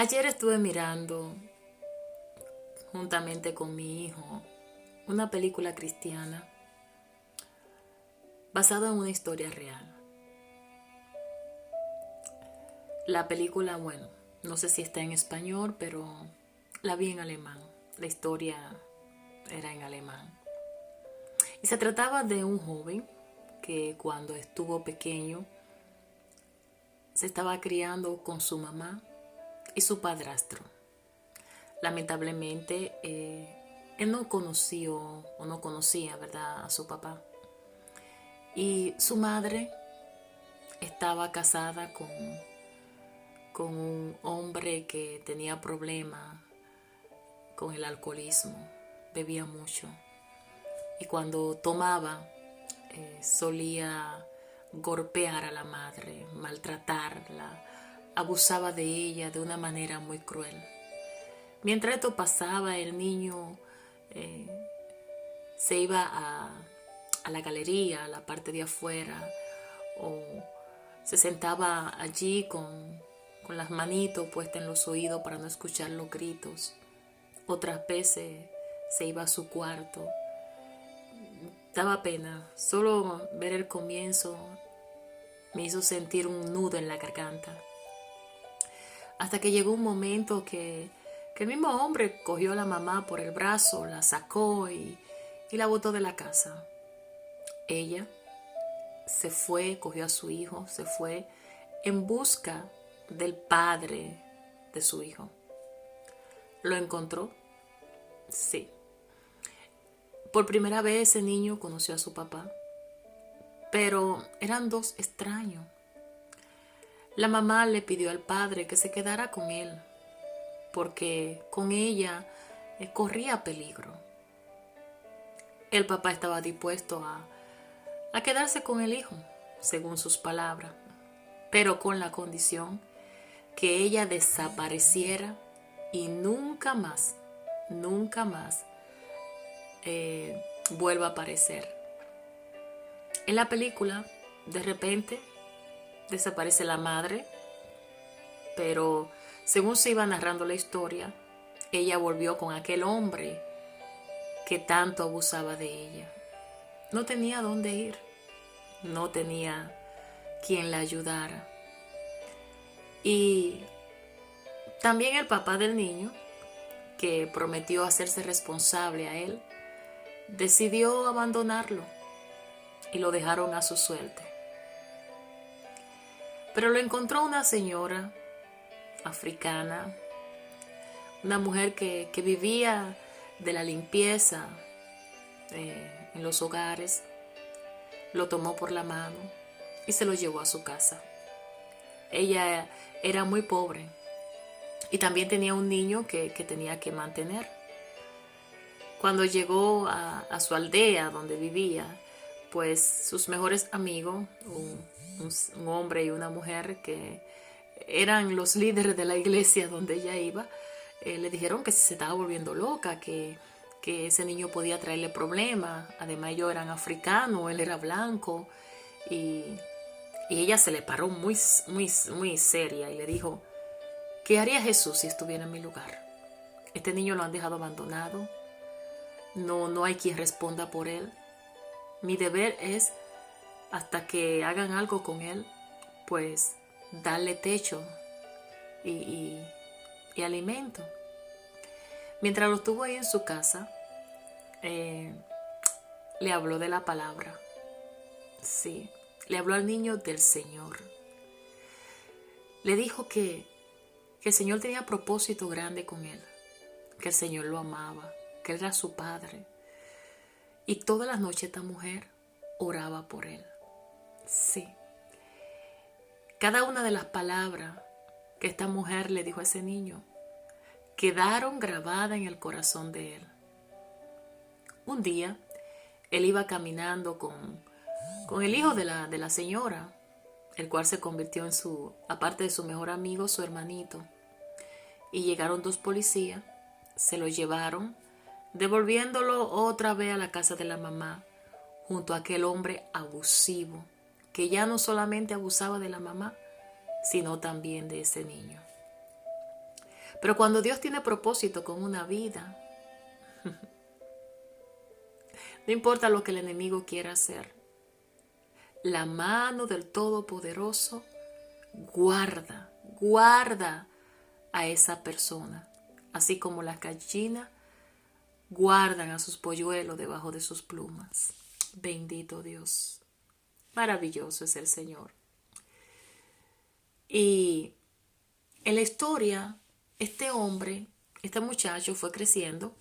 Ayer estuve mirando juntamente con mi hijo una película cristiana basada en una historia real. La película, bueno, no sé si está en español, pero la vi en alemán. La historia era en alemán. Y se trataba de un joven que cuando estuvo pequeño se estaba criando con su mamá y su padrastro. Lamentablemente, él no conoció o no conocía, ¿verdad?, a su papá. Y su madre estaba casada con un hombre que tenía problemas con el alcoholismo, bebía mucho. Y cuando tomaba, solía golpear a la madre, maltratarla, abusaba de ella de una manera muy cruel. Mientras esto pasaba, el niño se iba a la galería, a la parte de afuera, o se sentaba allí con las manitos puestas en los oídos para no escuchar los gritos. Otras veces se iba a su cuarto. Daba pena. Solo ver el comienzo me hizo sentir un nudo en la garganta. Hasta que llegó un momento que el mismo hombre cogió a la mamá por el brazo, la sacó y la botó de la casa. Ella se fue, cogió a su hijo, se fue en busca del padre de su hijo. ¿Lo encontró? Sí. Por primera vez ese niño conoció a su papá, pero eran dos extraños. La mamá le pidió al padre que se quedara con él, porque con ella corría peligro. El papá estaba dispuesto a quedarse con el hijo, según sus palabras, pero con la condición que ella desapareciera y nunca más vuelva a aparecer. En la película, de repente, desaparece la madre, pero según se iba narrando la historia, ella volvió con aquel hombre que tanto abusaba de ella. No tenía dónde ir, no tenía quien la ayudara. Y también el papá del niño, que prometió hacerse responsable a él, decidió abandonarlo y lo dejaron a su suerte. Pero lo encontró una señora africana, una mujer que vivía de la limpieza en los hogares. Lo tomó por la mano y se lo llevó a su casa. Ella era muy pobre y también tenía un niño que tenía que mantener. Cuando llegó a su aldea donde vivía, pues sus mejores amigos, un hombre y una mujer que eran los líderes de la iglesia donde ella iba, le dijeron que se estaba volviendo loca, que ese niño podía traerle problemas. Además ellos eran africanos, él era blanco, y ella se le paró muy seria y le dijo: ¿qué haría Jesús si estuviera en mi lugar? Este niño lo han dejado abandonado, no hay quien responda por él. Mi deber es, hasta que hagan algo con él, pues darle techo y alimento. Mientras lo estuvo ahí en su casa, le habló de la palabra. Sí, le habló al niño del Señor. Le dijo que el Señor tenía propósito grande con él, que el Señor lo amaba, que él era su padre. Y todas las noches esta mujer oraba por él. Sí. Cada una de las palabras que esta mujer le dijo a ese niño quedaron grabadas en el corazón de él. Un día, él iba caminando con el hijo de la señora, el cual se convirtió en aparte de su mejor amigo, su hermanito. Y llegaron dos policías, se lo llevaron, devolviéndolo otra vez a la casa de la mamá, junto a aquel hombre abusivo, que ya no solamente abusaba de la mamá, sino también de ese niño. Pero cuando Dios tiene propósito con una vida, no importa lo que el enemigo quiera hacer, la mano del Todopoderoso guarda a esa persona, así como las gallinas guardan a sus polluelos debajo de sus plumas. Bendito Dios. Maravilloso es el Señor. Y en la historia, este muchacho fue creciendo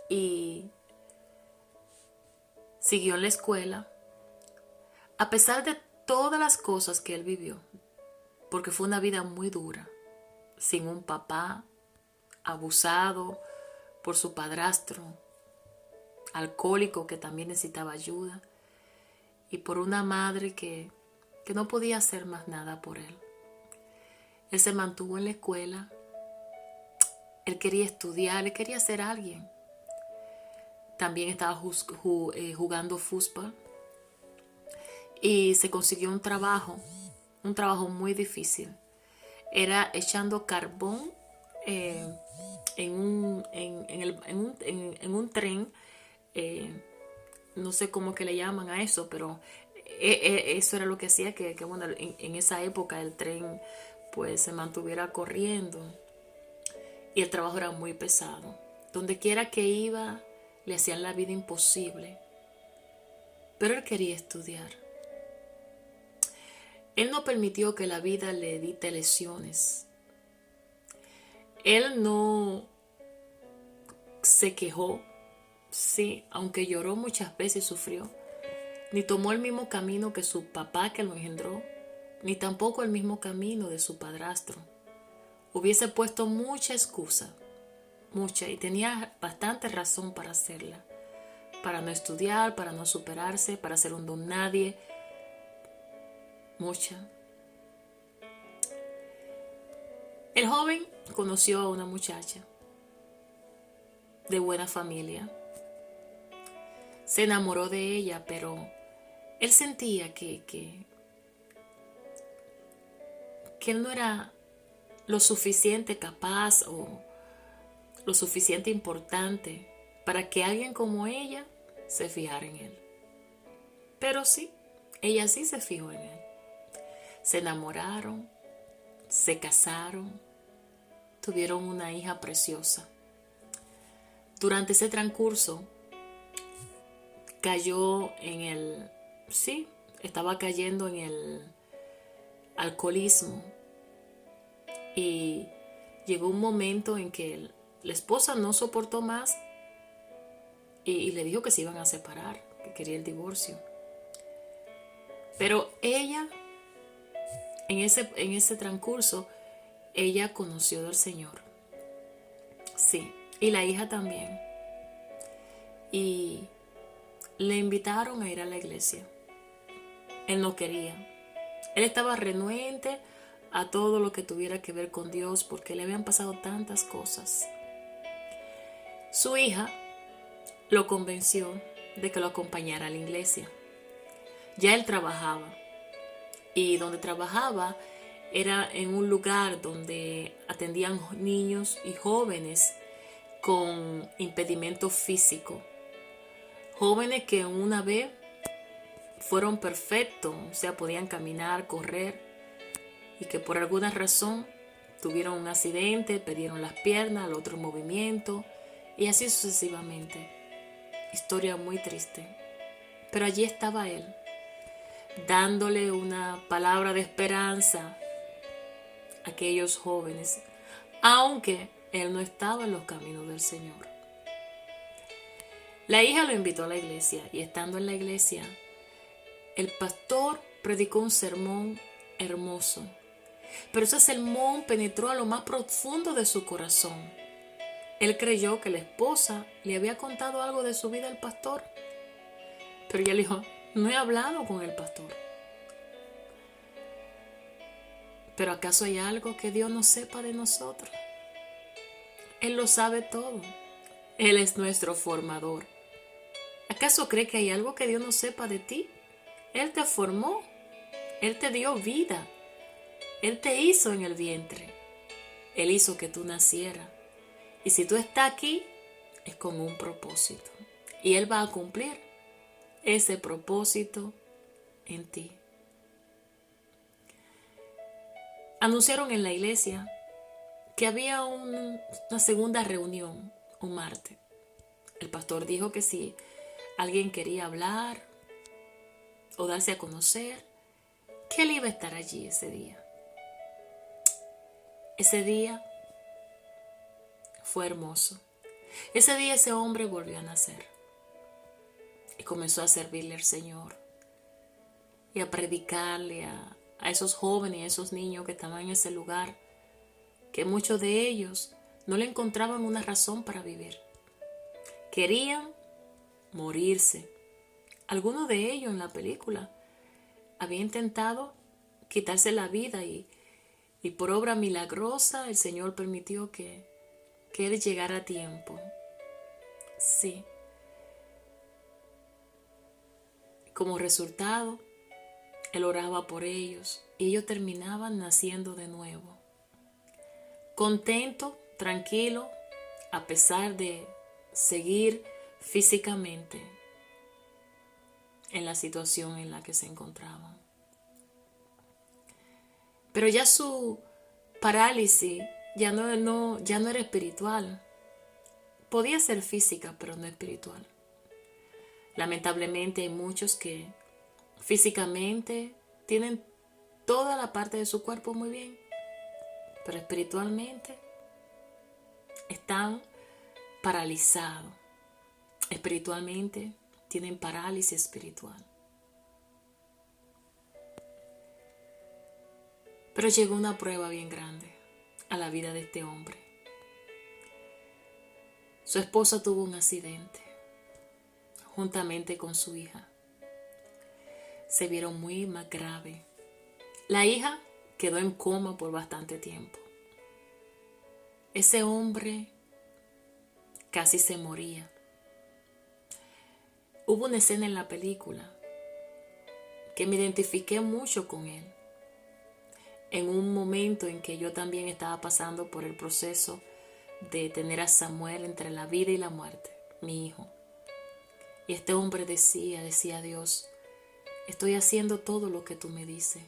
y siguió en la escuela, a pesar de todas las cosas que él vivió, porque fue una vida muy dura, sin un papá, abusado por su padrastro, alcohólico que también necesitaba ayuda, y por una madre que no podía hacer más nada por él. Él se mantuvo en la escuela, él quería estudiar, él quería ser alguien. También estaba jugando fútbol y se consiguió un trabajo muy difícil. Era echando carbón en un tren, no sé cómo que le llaman a eso, pero eso era lo que hacía que bueno, en esa época el tren pues se mantuviera corriendo, y el trabajo era muy pesado. Donde quiera que iba le hacían la vida imposible, pero él quería estudiar. Él no permitió que la vida le dicte lecciones. Él no se quejó, sí, aunque lloró muchas veces y sufrió, ni tomó el mismo camino que su papá que lo engendró, ni tampoco el mismo camino de su padrastro. Hubiese puesto mucha excusa, y tenía bastante razón para hacerla, para no estudiar, para no superarse, para ser un don nadie, mucha. El joven conoció a una muchacha de buena familia, se enamoró de ella, pero él sentía que él no era lo suficiente capaz o lo suficiente importante para que alguien como ella se fijara en él. Pero sí, ella sí se fijó en él. Se enamoraron, se casaron, tuvieron una hija preciosa. Durante ese transcurso estaba cayendo en el alcoholismo, y llegó un momento en que la esposa no soportó más y le dijo que se iban a separar, que quería el divorcio. Pero ella, en ese transcurso, ella conoció del Señor. Sí, y la hija también. Y le invitaron a ir a la iglesia. Él no quería. Él estaba renuente a todo lo que tuviera que ver con Dios, porque le habían pasado tantas cosas. Su hija lo convenció de que lo acompañara a la iglesia. Ya él trabajaba, y donde trabajaba era en un lugar donde atendían niños y jóvenes con impedimento físico. Jóvenes que una vez fueron perfectos, o sea, podían caminar, correr, y que por alguna razón tuvieron un accidente, perdieron las piernas, el otro movimiento, y así sucesivamente. Historia muy triste. Pero allí estaba él, dándole una palabra de esperanza a aquellos jóvenes, aunque él no estaba en los caminos del Señor. La hija lo invitó a la iglesia, y estando en la iglesia, el pastor predicó un sermón hermoso. Pero ese sermón penetró a lo más profundo de su corazón. Él creyó que la esposa le había contado algo de su vida al pastor, pero ella le dijo: no he hablado con el pastor. ¿Pero acaso hay algo que Dios no sepa de nosotros? Él lo sabe todo. Él es nuestro formador. ¿Acaso cree que hay algo que Dios no sepa de ti? Él te formó. Él te dio vida. Él te hizo en el vientre. Él hizo que tú nacieras. Y si tú estás aquí, es con un propósito. Y Él va a cumplir ese propósito en ti. Anunciaron en la iglesia que había una segunda reunión un martes. El pastor dijo que si alguien quería hablar o darse a conocer, que él iba a estar allí ese día. Ese día fue hermoso. Ese día ese hombre volvió a nacer y comenzó a servirle al Señor y a predicarle a esos jóvenes, a esos niños que estaban en ese lugar, que muchos de ellos no le encontraban una razón para vivir. Querían morirse. Algunos de ellos en la película habían intentado quitarse la vida y por obra milagrosa el Señor permitió que él llegara a tiempo. Sí. Como resultado, él oraba por ellos y ellos terminaban naciendo de nuevo. Contento, tranquilo, a pesar de seguir físicamente en la situación en la que se encontraban. Pero ya su parálisis ya no era espiritual. Podía ser física, pero no espiritual. Lamentablemente hay muchos que físicamente tienen toda la parte de su cuerpo muy bien, pero espiritualmente están paralizados. Espiritualmente tienen parálisis espiritual. Pero llegó una prueba bien grande a la vida de este hombre. Su esposa tuvo un accidente juntamente con su hija. Se vieron muy más grave. La hija quedó en coma por bastante tiempo. Ese hombre casi se moría. Hubo una escena en la película que me identifiqué mucho con él. En un momento en que yo también estaba pasando por el proceso de tener a Samuel entre la vida y la muerte, mi hijo. Y este hombre decía a Dios, estoy haciendo todo lo que tú me dices.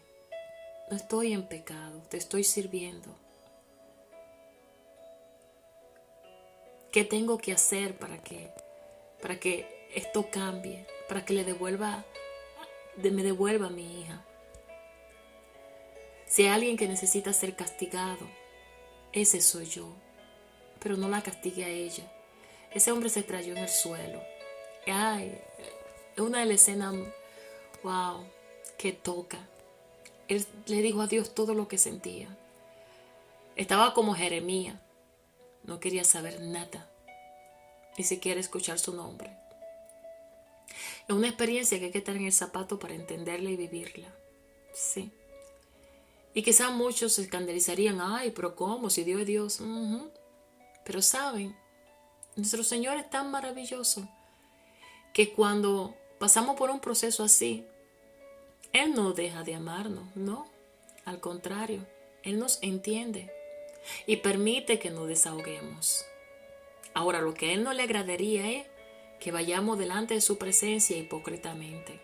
No estoy en pecado, te estoy sirviendo. ¿Qué tengo que hacer para que esto cambie? Para que me devuelva a mi hija. Si hay alguien que necesita ser castigado, ese soy yo. Pero no la castigue a ella. Ese hombre se estrelló en el suelo. Ay, es una de las escenas, wow, que toca. Él le dijo a Dios todo lo que sentía. Estaba como Jeremías. No quería saber nada. Ni siquiera escuchar su nombre. Es una experiencia que hay que estar en el zapato para entenderla y vivirla. Sí. Y quizás muchos se escandalizarían. Ay, pero ¿cómo? Si Dios es Dios. Pero saben, nuestro Señor es tan maravilloso que cuando pasamos por un proceso así, Él no deja de amarnos, no. Al contrario, Él nos entiende y permite que nos desahoguemos. Ahora, lo que a Él no le agradaría es que vayamos delante de su presencia hipócritamente.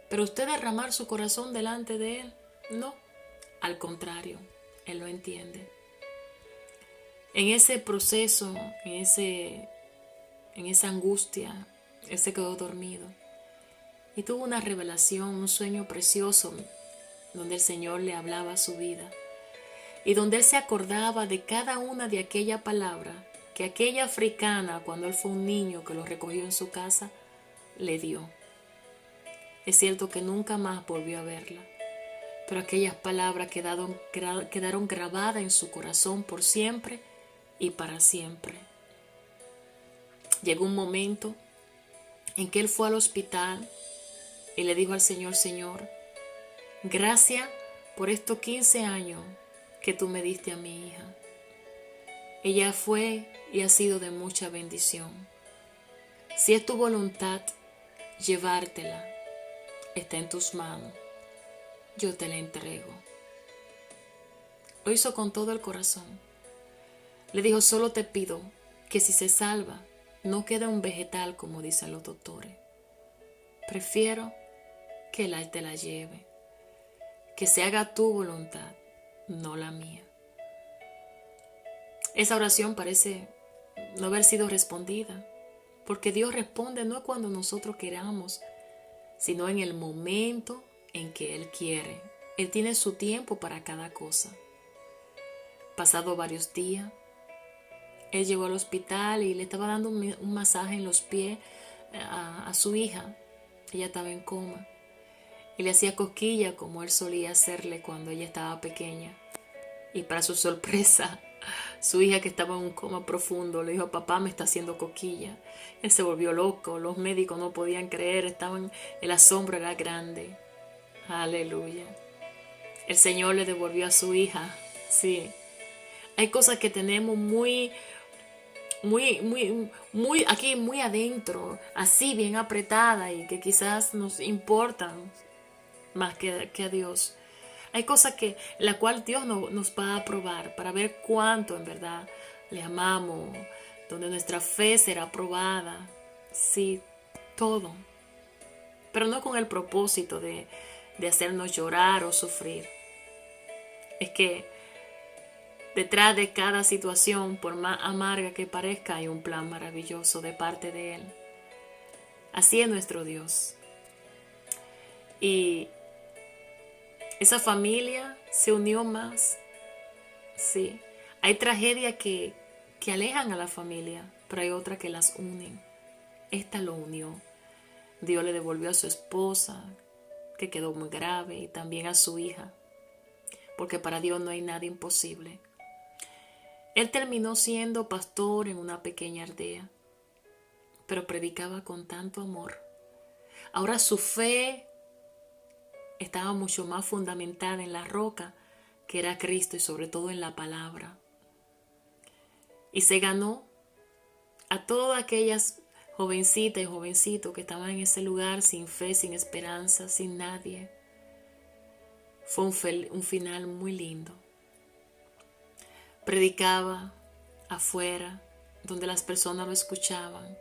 Pero usted derramar su corazón delante de Él, no. Al contrario, Él lo entiende. En ese proceso, en esa angustia, Él se quedó dormido. Y tuvo una revelación, un sueño precioso, donde el Señor le hablaba su vida. Y donde Él se acordaba de cada una de aquella palabra que aquella africana, cuando Él fue un niño que lo recogió en su casa, le dio. Es cierto que nunca más volvió a verla, pero aquellas palabras quedaron grabadas en su corazón por siempre y para siempre. Llegó un momento en que él fue al hospital y le dijo al Señor, Señor, gracias por estos 15 años que tú me diste a mi hija. Ella fue y ha sido de mucha bendición. Si es tu voluntad llevártela, está en tus manos. Yo te la entrego. Lo hizo con todo el corazón. Le dijo, solo te pido que si se salva, no quede un vegetal como dicen los doctores. Prefiero que Él te la lleve, que se haga tu voluntad, no la mía. Esa oración parece no haber sido respondida, porque Dios responde no cuando nosotros queramos, sino en el momento en que Él quiere. Él tiene su tiempo para cada cosa. Pasado varios días, Él llegó al hospital y le estaba dando un masaje en los pies a su hija. Ella estaba en coma. Y le hacía cosquillas como él solía hacerle cuando ella estaba pequeña. Y para su sorpresa, su hija, que estaba en un coma profundo, le dijo, papá, me está haciendo cosquillas. Él se volvió loco, los médicos no podían creer, el asombro era grande. Aleluya. El Señor le devolvió a su hija. Sí. Hay cosas que tenemos aquí muy adentro, así bien apretada, y que quizás nos importan más que a Dios. Hay cosas la cual Dios nos va a probar para ver cuánto en verdad le amamos, donde nuestra fe será probada. Sí, todo. Pero no con el propósito de hacernos llorar o sufrir. Es que detrás de cada situación, por más amarga que parezca, hay un plan maravilloso de parte de Él. Así es nuestro Dios. Y esa familia se unió más. Sí. Hay tragedias que alejan a la familia, pero hay otras que las unen. Esta lo unió. Dios le devolvió a su esposa, que quedó muy grave, y también a su hija, porque para Dios no hay nada imposible. Él terminó siendo pastor en una pequeña aldea, pero predicaba con tanto amor. Ahora su fe estaba mucho más fundamentada en la roca, que era Cristo, y sobre todo en la palabra. Y se ganó a todas aquellas jovencitas y jovencitos que estaban en ese lugar sin fe, sin esperanza, sin nadie. Fue un final muy lindo. Predicaba afuera, donde las personas lo escuchaban.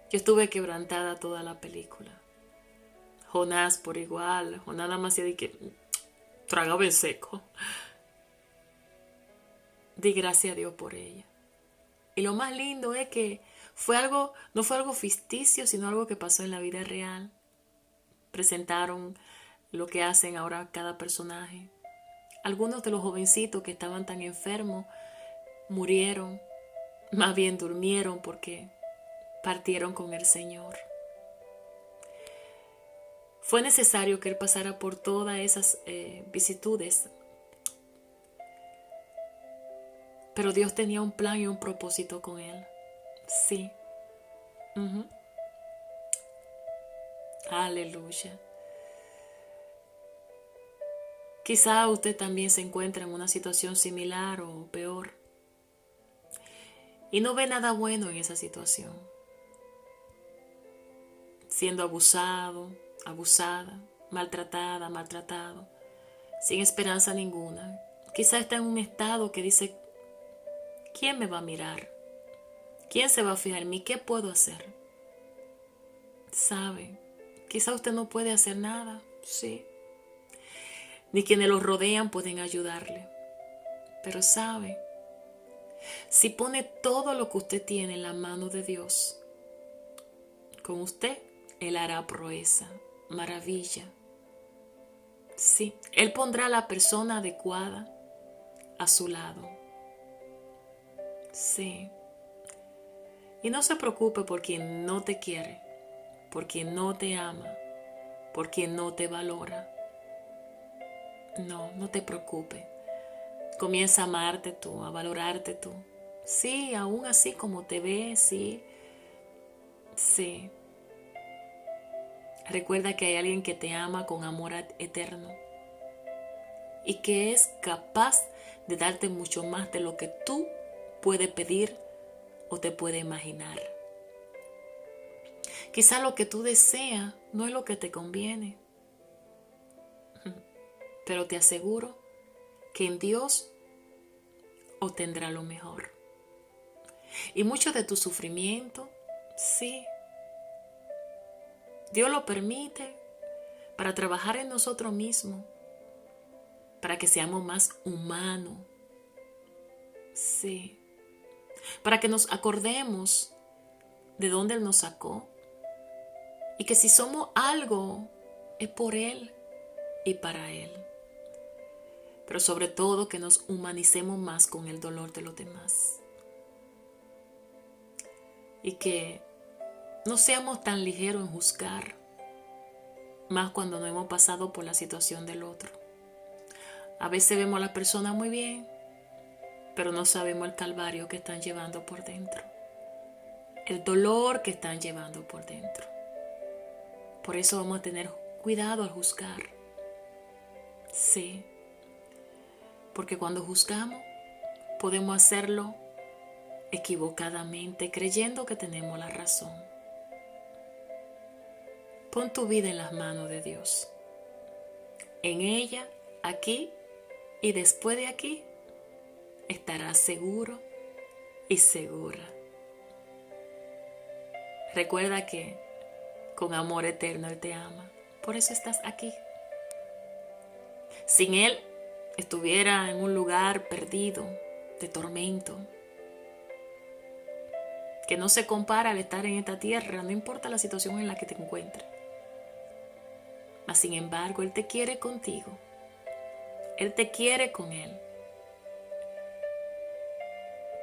Yo estuve quebrantada toda la película. Jonás por igual. Jonás nada más de que tragaba en seco. Di gracias a Dios por ella. Y lo más lindo es que no fue algo ficticio, sino algo que pasó en la vida real. Presentaron lo que hacen ahora cada personaje. Algunos de los jovencitos que estaban tan enfermos murieron, más bien durmieron, porque partieron con el Señor. Fue necesario que Él pasara por todas esas vicisitudes, pero Dios tenía un plan y un propósito con Él. Sí. Aleluya. Quizá usted también se encuentra en una situación similar o peor y no ve nada bueno en esa situación. Siendo abusado, abusada, maltratada, maltratado, sin esperanza ninguna. Quizá está en un estado que dice, ¿quién me va a mirar? ¿Quién se va a fijar en mí? ¿Qué puedo hacer? ¿Sabe? Quizá usted no puede hacer nada, sí. Ni quienes lo rodean pueden ayudarle. Pero sabe, si pone todo lo que usted tiene en la mano de Dios, con usted, Él hará proeza, maravilla. Sí, Él pondrá a la persona adecuada a su lado. Sí. Y no se preocupe por quien no te quiere, por quien no te ama, por quien no te valora. No te preocupes. Comienza a amarte tú, a valorarte tú. Sí, aún así como te ves, sí. Sí. Recuerda que hay alguien que te ama con amor eterno y que es capaz de darte mucho más de lo que tú puedes pedir o te puedes imaginar. Quizá lo que tú deseas no es lo que te conviene, pero te aseguro que en Dios obtendrá lo mejor. Y mucho de tu sufrimiento, sí, Dios lo permite para trabajar en nosotros mismos, para que seamos más humanos, sí, para que nos acordemos de dónde Él nos sacó y que si somos algo es por Él y para Él. Pero sobre todo que nos humanicemos más con el dolor de los demás. Y que no seamos tan ligeros en juzgar, más cuando no hemos pasado por la situación del otro. A veces vemos a las personas muy bien, pero no sabemos el calvario que están llevando por dentro. El dolor que están llevando por dentro. Por eso vamos a tener cuidado al juzgar. Sí. Porque cuando juzgamos, podemos hacerlo equivocadamente, creyendo que tenemos la razón. Pon tu vida en las manos de Dios. En ella, aquí y después de aquí, estarás seguro y segura. Recuerda que con amor eterno Él te ama. Por eso estás aquí. Sin Él, estuviera en un lugar perdido, de tormento, que no se compara al estar en esta tierra, no importa la situación en la que te encuentres. Mas sin embargo, Él te quiere contigo. Él te quiere con Él.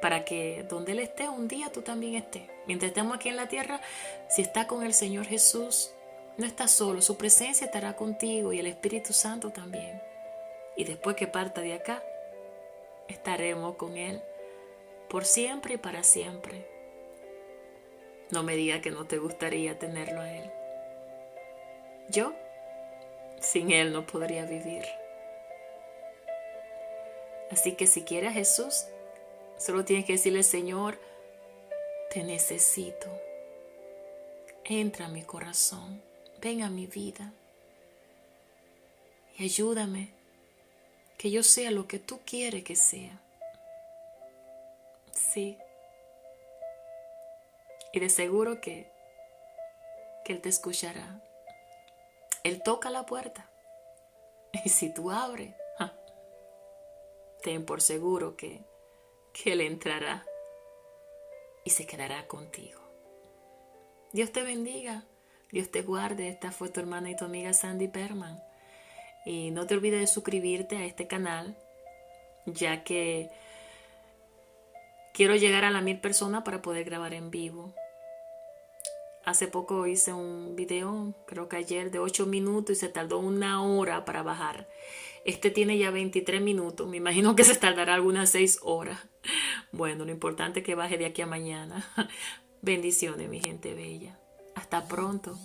Para que donde Él esté, un día tú también estés. Mientras estemos aquí en la tierra, si estás con el Señor Jesús, no estás solo. Su presencia estará contigo y el Espíritu Santo también. Y después que parta de acá, estaremos con Él por siempre y para siempre. No me digas que no te gustaría tenerlo a Él. Yo, sin Él no podría vivir. Así que si quieres a Jesús, solo tienes que decirle: Señor, te necesito. Entra a mi corazón, ven a mi vida y ayúdame que yo sea lo que tú quieres que sea. Sí. Y de seguro que Él te escuchará. Él toca la puerta. Y si tú abres, ten por seguro que Él entrará y se quedará contigo. Dios te bendiga. Dios te guarde. Esta fue tu hermana y tu amiga Sandy Perman. Y no te olvides de suscribirte a este canal, ya que quiero llegar a las 1000 personas para poder grabar en vivo. Hace poco hice un video, creo que ayer, de 8 minutos y se tardó 1 hora para bajar. Este tiene ya 23 minutos, me imagino que se tardará algunas 6 horas. Bueno, lo importante es que baje de aquí a mañana. Bendiciones, mi gente bella. Hasta pronto.